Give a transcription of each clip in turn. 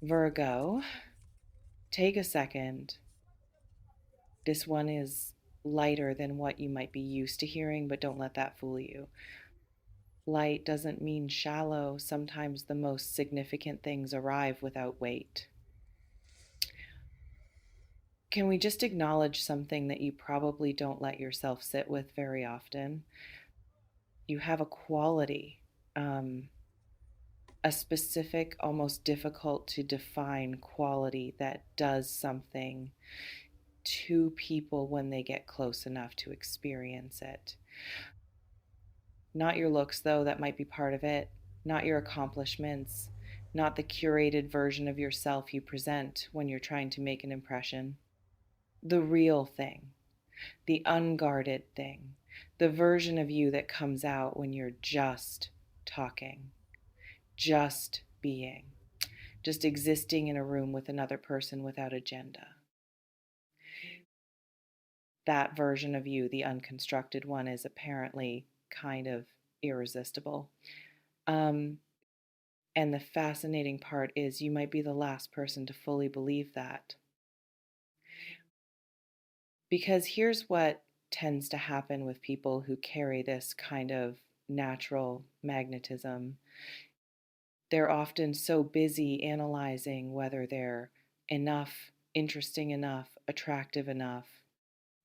Virgo, take a second. This one is lighter than what you might be used to hearing, but don't let that fool you. Light doesn't mean shallow. Sometimes the most significant things arrive without weight. Can we just acknowledge something that you probably don't let yourself sit with very often? You have a quality, um, a specific, almost difficult to define quality that does something to people when they get close enough to experience it. Not your looks, though, that might be part of it, not your accomplishments, not the curated version of yourself you present when you're trying to make an impression. The real thing, the unguarded thing, the version of you that comes out when you're just talking, just being, just existing in a room with another person without agenda. That version of you, the unconstructed one, is apparently kind of irresistible. Um, and the fascinating part is you might be the last person to fully believe that. Because here's what tends to happen with people who carry this kind of natural magnetism. They're often so busy analyzing whether they're enough, interesting enough, attractive enough,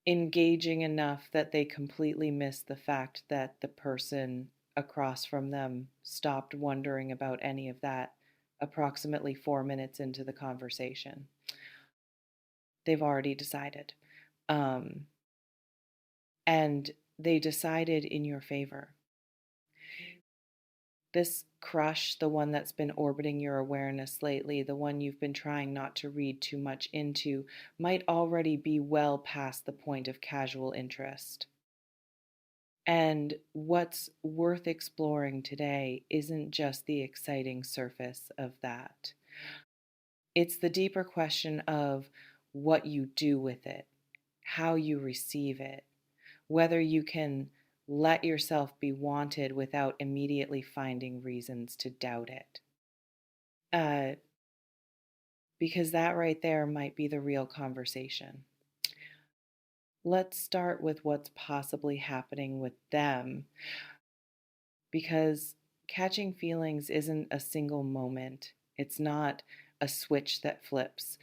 engaging enough that they completely miss the fact that the person across from them stopped wondering about any of that approximately 4 minutes into the conversation. They've already decided. Um, and they decided in your favor. This crush, the one that's been orbiting your awareness lately, the one you've been trying not to read too much into, might already be well past the point of casual interest. And what's worth exploring today isn't just the exciting surface of that. It's the deeper question of what you do with it, how you receive it, whether you can let yourself be wanted without immediately finding reasons to doubt it. Uh, because that right there might be the real conversation. Let's start with what's possibly happening with them, because catching feelings isn't a single moment, it's not a switch that flips.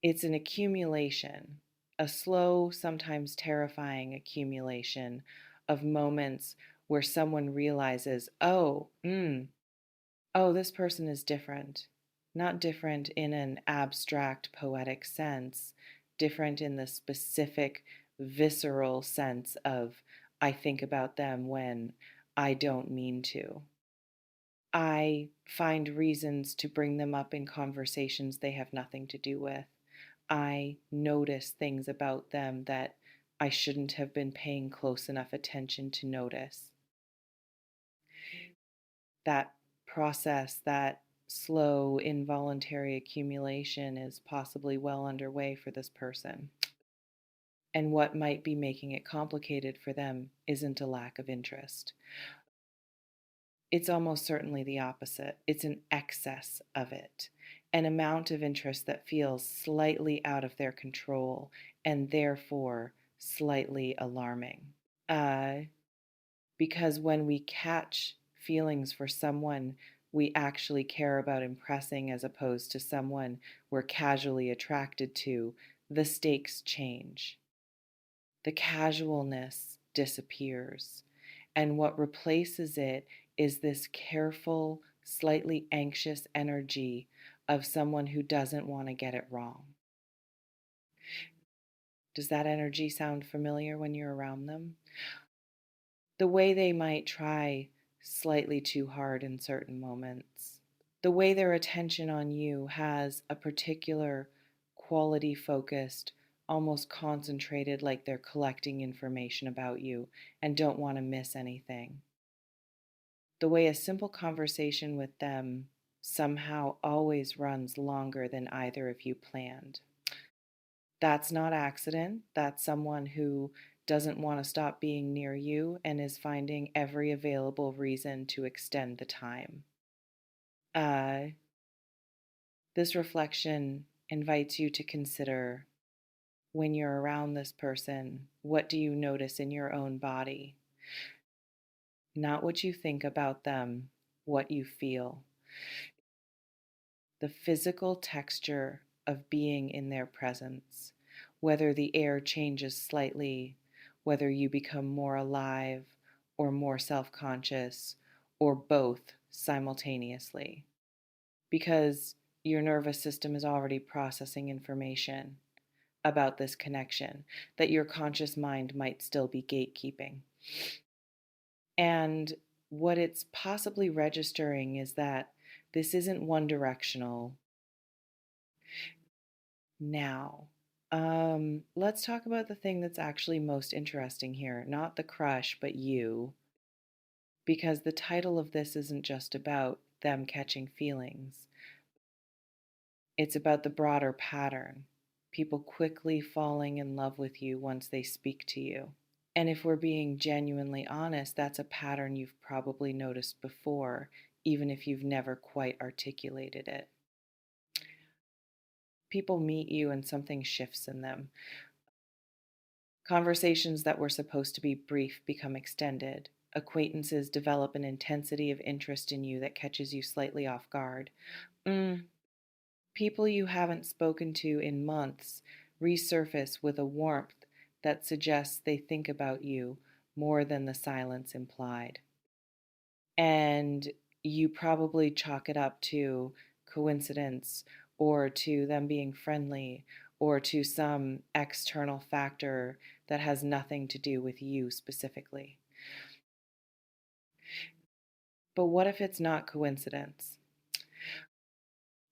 It's an accumulation, a slow, sometimes terrifying accumulation of moments where someone realizes, oh, this person is different. Not different in an abstract, poetic sense, different in the specific, visceral sense of, I think about them when I don't mean to. I find reasons to bring them up in conversations they have nothing to do with. I notice things about them that I shouldn't have been paying close enough attention to notice. That process, that slow, involuntary accumulation is possibly well underway for this person. And what might be making it complicated for them isn't a lack of interest. It's almost certainly the opposite. It's an excess of it, an amount of interest that feels slightly out of their control and therefore slightly alarming. Uh, because when we catch feelings for someone we actually care about impressing as opposed to someone we're casually attracted to, the stakes change. The casualness disappears, and what replaces it is this careful, slightly anxious energy of someone who doesn't want to get it wrong. Does that energy sound familiar when you're around them? The way they might try slightly too hard in certain moments. The way their attention on you has a particular quality focused, almost concentrated, like they're collecting information about you and don't want to miss anything. The way a simple conversation with them somehow always runs longer than either of you planned. That's not accident. That's someone who doesn't want to stop being near you and is finding every available reason to extend the time. Uh, This reflection invites you to consider, when you're around this person, what do you notice in your own body? Not what you think about them, what you feel. The physical texture of being in their presence, whether the air changes slightly, whether you become more alive or more self conscious, or both simultaneously, because your nervous system is already processing information about this connection that your conscious mind might still be gatekeeping. And what it's possibly registering is that this isn't one directional. Now, let's talk about the thing that's actually most interesting here, not the crush, but you, because the title of this isn't just about them catching feelings. It's about the broader pattern. People quickly falling in love with you once they speak to you. And if we're being genuinely honest, that's a pattern you've probably noticed before, even if you've never quite articulated it. People meet you and something shifts in them. Conversations that were supposed to be brief become extended. Acquaintances develop an intensity of interest in you that catches you slightly off guard. Mm. People you haven't spoken to in months resurface with a warmth that suggests they think about you more than the silence implied. And you probably chalk it up to coincidence or to them being friendly or to some external factor that has nothing to do with you specifically. But what if it's not coincidence?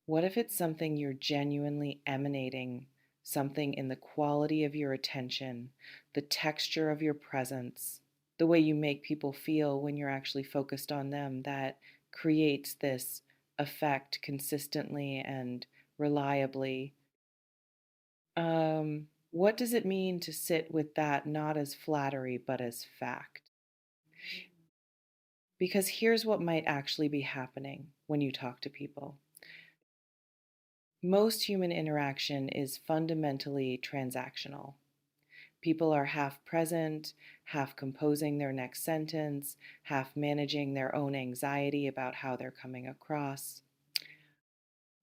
What if it's something you're genuinely emanating, something in the quality of your attention, the texture of your presence, the way you make people feel when you're actually focused on them, that creates this effect consistently and reliably? What does it mean to sit with that not as flattery but as fact? Because here's what might actually be happening when you talk to people. Most human interaction is fundamentally transactional. People are half present, half composing their next sentence, half managing their own anxiety about how they're coming across.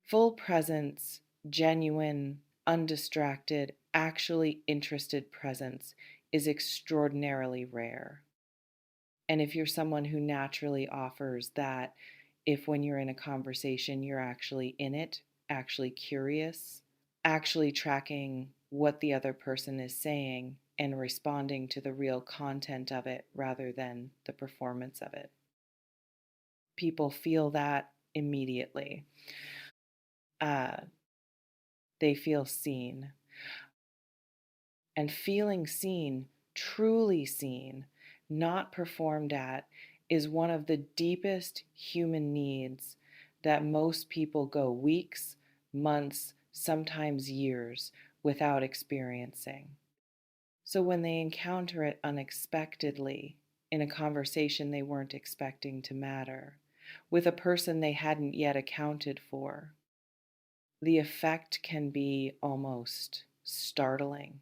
Full presence, genuine, undistracted, actually interested presence is extraordinarily rare. And if you're someone who naturally offers that, if when you're in a conversation, you're actually in it, actually curious, actually tracking what the other person is saying and responding to the real content of it rather than the performance of it. People feel that immediately. Uh, they feel seen. And feeling seen, truly seen, not performed at, is one of the deepest human needs that most people go weeks, months, sometimes years without experiencing. So when they encounter it unexpectedly, in a conversation they weren't expecting to matter, with a person they hadn't yet accounted for, the effect can be almost startling.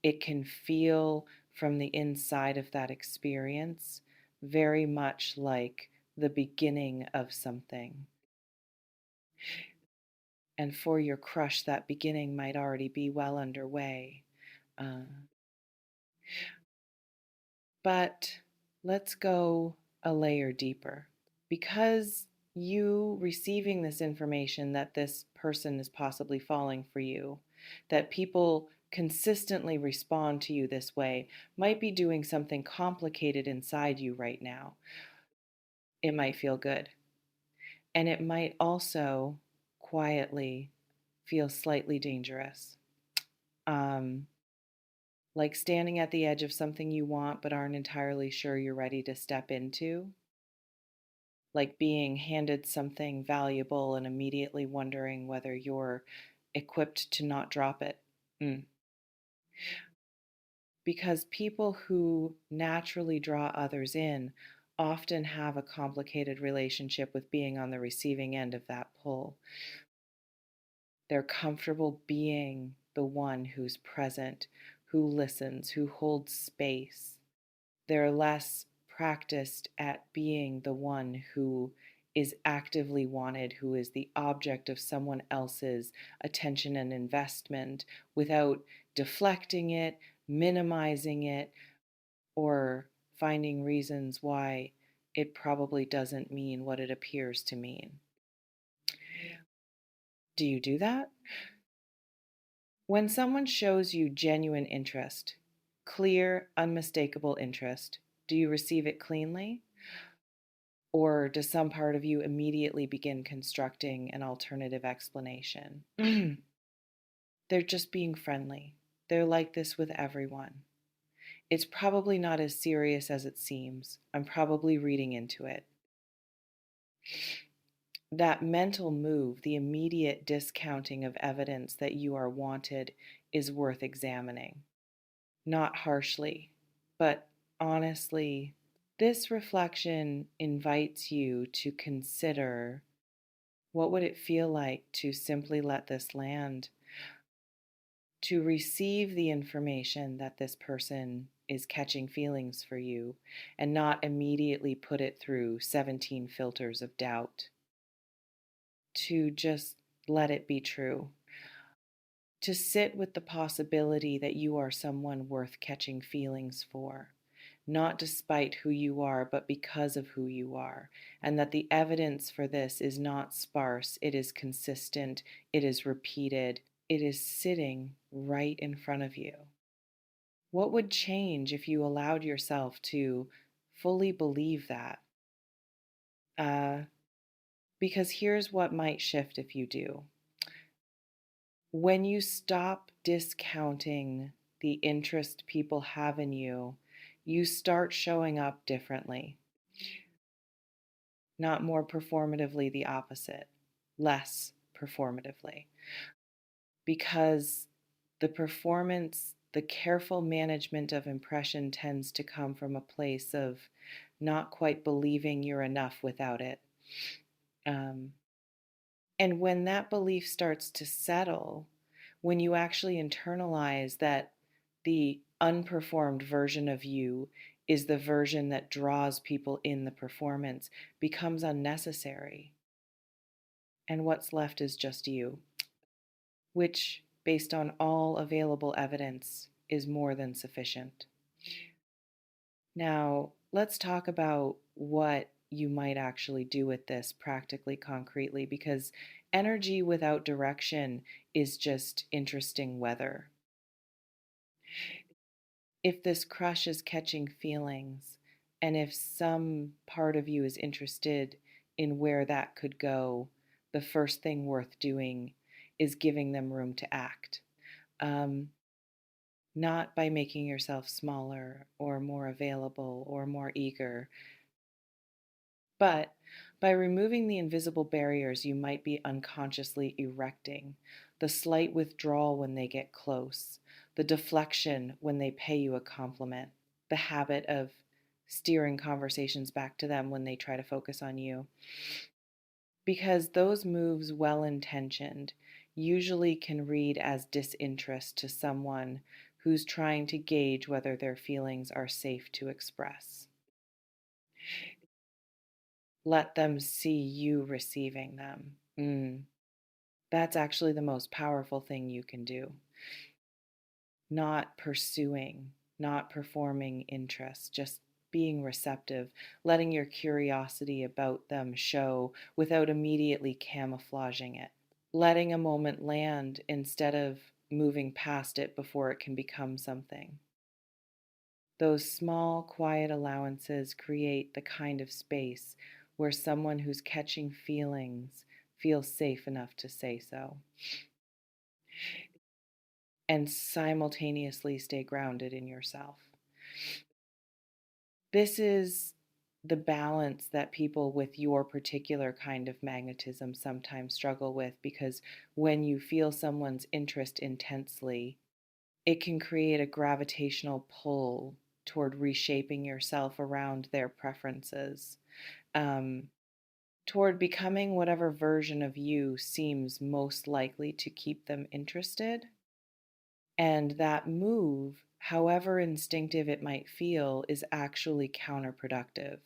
It can feel from the inside of that experience very much like the beginning of something. And for your crush, that beginning might already be well underway. Uh, but let's go a layer deeper. Because you receiving this information that this person is possibly falling for you, that people consistently respond to you this way, might be doing something complicated inside you right now. It might feel good. And it might also quietly feel slightly dangerous. Um, like standing at the edge of something you want but aren't entirely sure you're ready to step into. Like being handed something valuable and immediately wondering whether you're equipped to not drop it. Mm. Because people who naturally draw others in often have a complicated relationship with being on the receiving end of that pull. They're comfortable being the one who's present, who listens, who holds space. They're less practiced at being the one who is actively wanted, who is the object of someone else's attention and investment without deflecting it, minimizing it, or finding reasons why it probably doesn't mean what it appears to mean. Do you do that? When someone shows you genuine interest, clear, unmistakable interest, do you receive it cleanly? Or does some part of you immediately begin constructing an alternative explanation? They're just being friendly. They're like this with everyone. It's probably not as serious as it seems. I'm probably reading into it. That mental move, the immediate discounting of evidence that you are wanted, is worth examining. Not harshly, but honestly. This reflection invites you to consider, what would it feel like to simply let this land, to receive the information that this person is catching feelings for you and not immediately put it through 17 filters of doubt, to just let it be true, to sit with the possibility that you are someone worth catching feelings for, not despite who you are, but because of who you are, and that the evidence for this is not sparse, it is consistent, it is repeated, it is sitting right in front of you. What would change if you allowed yourself to fully believe that? Because here's what might shift if you do. When you stop discounting the interest people have in you, you start showing up differently. Not more performatively, the opposite, less performatively. Because the performance, the careful management of impression tends to come from a place of not quite believing you're enough without it. And when that belief starts to settle, when you actually internalize that the unperformed version of you is the version that draws people in the performance, becomes unnecessary. And what's left is just you, which, based on all available evidence, is more than sufficient. Now, let's talk about what you might actually do with this practically, concretely, because energy without direction is just interesting weather. If this crush is catching feelings, and if some part of you is interested in where that could go, the first thing worth doing is giving them room to act. Not by making yourself smaller or more available or more eager, but by removing the invisible barriers you might be unconsciously erecting, the slight withdrawal when they get close, the deflection when they pay you a compliment, the habit of steering conversations back to them when they try to focus on you. Because those moves, well intentioned, usually can read as disinterest to someone who's trying to gauge whether their feelings are safe to express. Let them see you receiving them. That's actually the most powerful thing you can do. Not pursuing, not performing interest, just being receptive, letting your curiosity about them show without immediately camouflaging it. Letting a moment land instead of moving past it before it can become something. Those small, quiet allowances create the kind of space where someone who's catching feelings feels safe enough to say so, and simultaneously stay grounded in yourself. This is the balance that people with your particular kind of magnetism sometimes struggle with, because when you feel someone's interest intensely, it can create a gravitational pull toward reshaping yourself around their preferences, toward becoming whatever version of you seems most likely to keep them interested. And that move, however instinctive it might feel, is actually counterproductive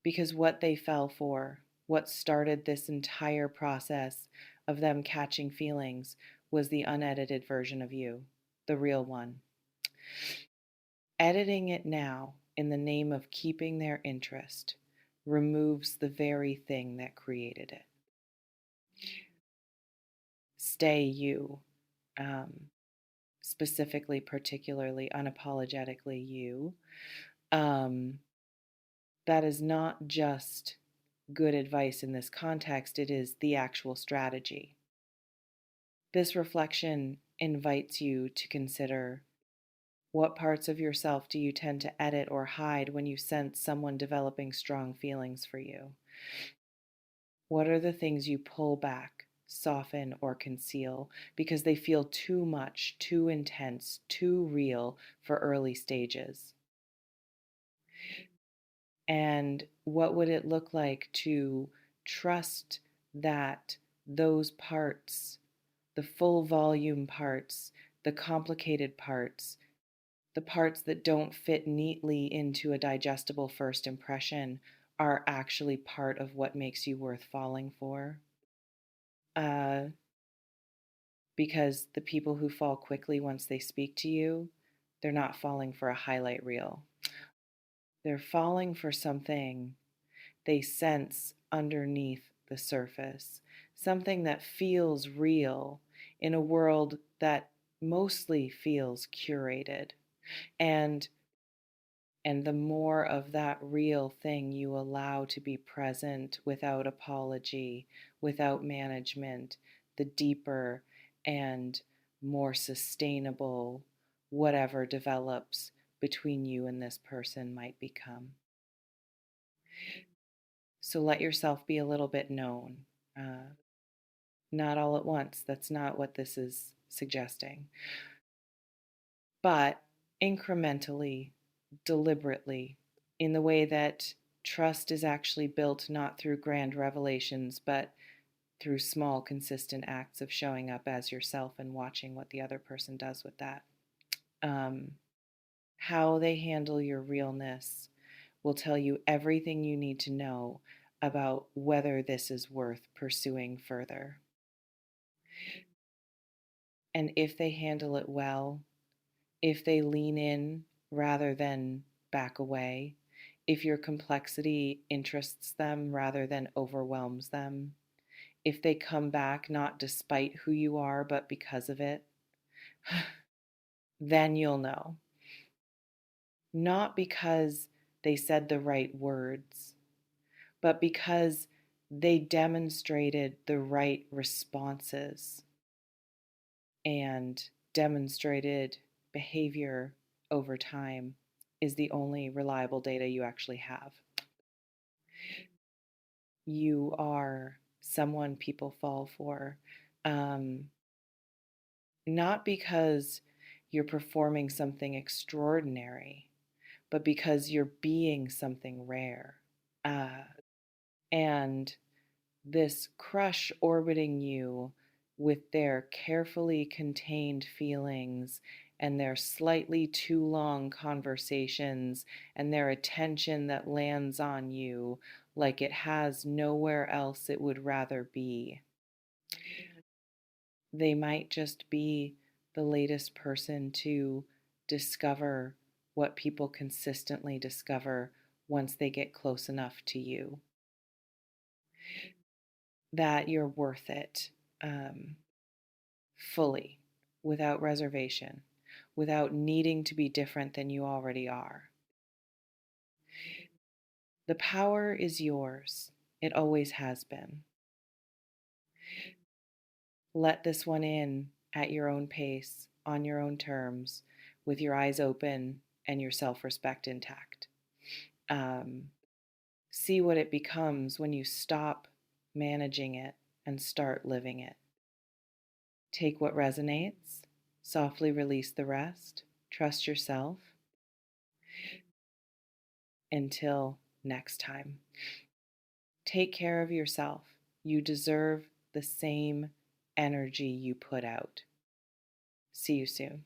because what they fell for, what started this entire process of them catching feelings, was the unedited version of you, the real one. Editing it now in the name of keeping their interest removes the very thing that created it. Stay you, um, specifically, particularly, unapologetically you. Um, that is not just good advice in this context, it is the actual strategy. This reflection invites you to consider: what parts of yourself do you tend to edit or hide when you sense someone developing strong feelings for you? What are the things you pull back, soften, or conceal because they feel too much, too intense, too real for early stages? And what would it look like to trust that those parts, the full volume parts, the complicated parts, the parts that don't fit neatly into a digestible first impression, are actually part of what makes you worth falling for? Uh, because the people who fall quickly once they speak to you, they're not falling for a highlight reel. They're falling for something they sense underneath the surface, something that feels real in a world that mostly feels curated. And and the more of that real thing you allow to be present without apology, without management, the deeper and more sustainable whatever develops between you and this person might become. So let yourself be a little bit known. Uh, Not all at once. That's not what this is suggesting. But incrementally, deliberately, in the way that trust is actually built not through grand revelations, but through small, consistent acts of showing up as yourself and watching what the other person does with that. Um, how they handle your realness will tell you everything you need to know about whether this is worth pursuing further. And if they handle it well, if they lean in rather than back away, if your complexity interests them rather than overwhelms them, if they come back not despite who you are, but because of it, then you'll know. Not because they said the right words, but because they demonstrated the right responses and demonstrated behavior over time is the only reliable data you actually have. You are someone people fall for, um, not because you're performing something extraordinary, but because you're being something rare. Uh, and this crush orbiting you with their carefully contained feelings and their slightly too long conversations and their attention that lands on you like it has nowhere else it would rather be. They might just be the latest person to discover what people consistently discover once they get close enough to you, that you're worth it, fully, without reservation, without needing to be different than you already are. The power is yours. It always has been. Let this one in at your own pace, on your own terms, with your eyes open and your self respect intact. Um, See what it becomes when you stop managing it and start living it. Take what resonates, softly release the rest, trust yourself. Until next time. Take care of yourself. You deserve the same energy you put out. See you soon.